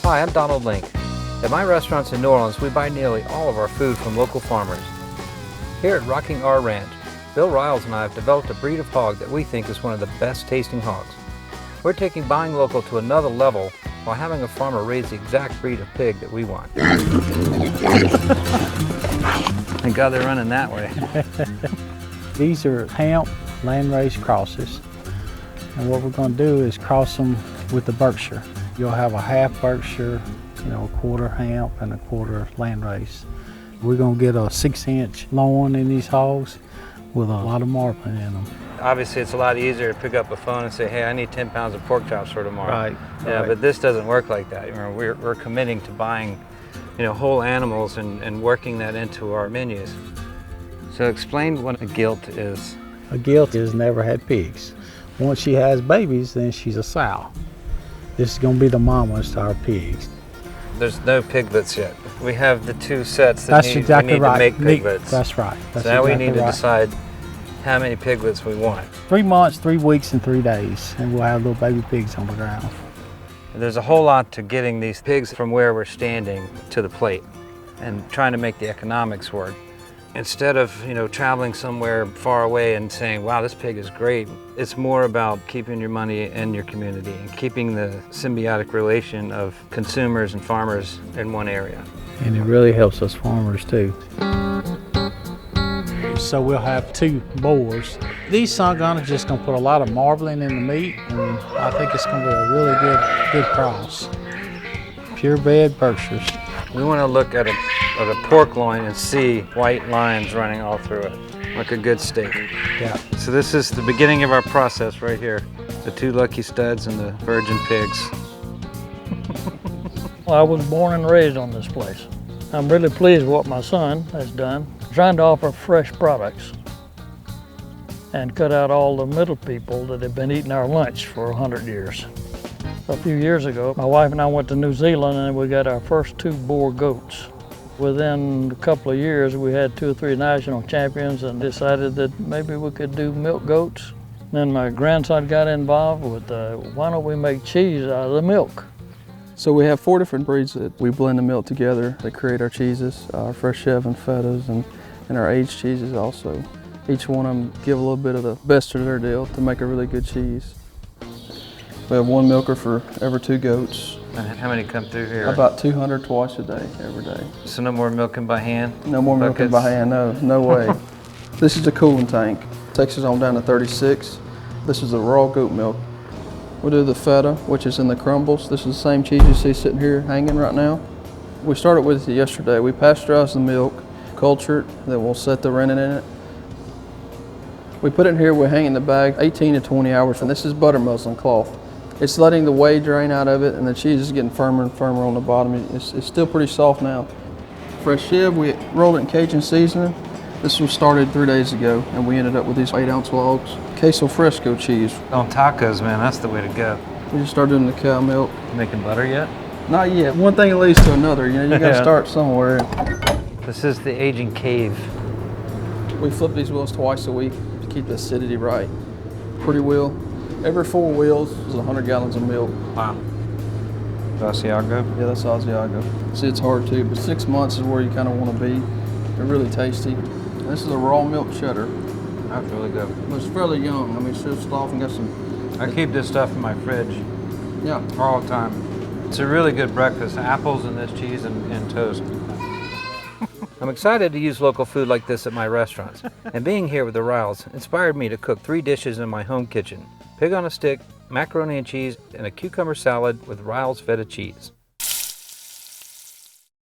Hi, I'm Donald Link. At my restaurants in New Orleans, we buy nearly all of our food from local farmers. Here at Rocking R Ranch, Bill Riles and I have developed a breed of hog that we think is one of the best tasting hogs. We're taking buying local to another level while having a farmer raise the exact breed of pig that we want. Thank God they're running that way. These are Hamp landrace crosses. And what we're going to do is cross them with the Berkshire. You'll have a half Berkshire, a quarter Hamp and a quarter landrace. We're going to get a 6-inch loin in these hogs with a lot of marbling in them. Obviously, it's a lot easier to pick up a phone and say, hey, I need 10 pounds of pork chops for tomorrow. Right. Yeah, right. But this doesn't work like that. We're committing to buying, whole animals and working that into our menus. So explain what a gilt is. A gilt has never had pigs. Once she has babies, then she's a sow. This is going to be the mamas to our pigs. There's no piglets yet. We have the two sets that That's we exactly need right. to make piglets. That's right. That's so now exactly we need to right. decide how many piglets we want. 3 months, 3 weeks, and 3 days, and we'll have little baby pigs on the ground. There's a whole lot to getting these pigs from where we're standing to the plate and trying to make the economics work. Instead of, traveling somewhere far away and saying, wow, this pig is great, it's more about keeping your money in your community and keeping the symbiotic relation of consumers and farmers in one area. And it really helps us farmers too. So we'll have 2 boars. These Songons are just going to put a lot of marbling in the meat, and I think it's going to be a really good cross. Purebred Berkshires. We want to look at a pork loin and see white lines running all through it, like a good steak. Yeah. So this is the beginning of our process right here. The 2 lucky studs and the virgin pigs. Well, I was born and raised on this place. I'm really pleased with what my son has done, trying to offer fresh products and cut out all the middle people that have been eating our lunch for 100 years. A few years ago, my wife and I went to New Zealand and we got our first 2 boar goats. Within a couple of years, we had 2 or 3 national champions and decided that maybe we could do milk goats. Then my grandson got involved with, why don't we make cheese out of the milk? So we have 4 different breeds that we blend the milk together to create our cheeses, our fresh Chev and Fettas and our aged cheeses also. Each one of them give a little bit of the best of their deal to make a really good cheese. We have 1 milker for every 2 goats. And how many come through here? About 200 twice a day, every day. So no more milking by hand? No more milking by hand, no way. This is a cooling tank. Takes us on down to 36. This is the raw goat milk. We do the feta, which is in the crumbles. This is the same cheese you see sitting here hanging right now. We started with it yesterday. We pasteurize the milk, culture it, then we'll set the rennet in it. We put it in here, we hang in the bag 18 to 20 hours, and this is butter muslin cloth. It's letting the whey drain out of it, and the cheese is getting firmer and firmer on the bottom. It's still pretty soft now. Fresh Chev, we rolled it in Cajun seasoning. This was started 3 days ago, and we ended up with these 8-ounce logs. Queso fresco cheese. On tacos, man, that's the way to go. We just started doing the cow milk. Making butter yet? Not yet. One thing leads to another. You gotta start somewhere. This is the aging cave. We flip these wheels twice a week to keep the acidity right. Pretty wheel. Every 4 wheels is 100 gallons of milk. Wow. Asiago? Yeah, that's Asiago. See, it's hard too, but 6 months is where you kind of want to be. They're really tasty. This is a raw milk cheddar. That's really good. But it's fairly young. I mean, it's just off and got some. I keep this stuff in my fridge Yeah. all the time. It's a really good breakfast. Apples and this cheese and toast. I'm excited to use local food like this at my restaurants. And being here with the Riles inspired me to cook 3 dishes in my home kitchen. Pig on a stick, macaroni and cheese, and a cucumber salad with Riles feta cheese.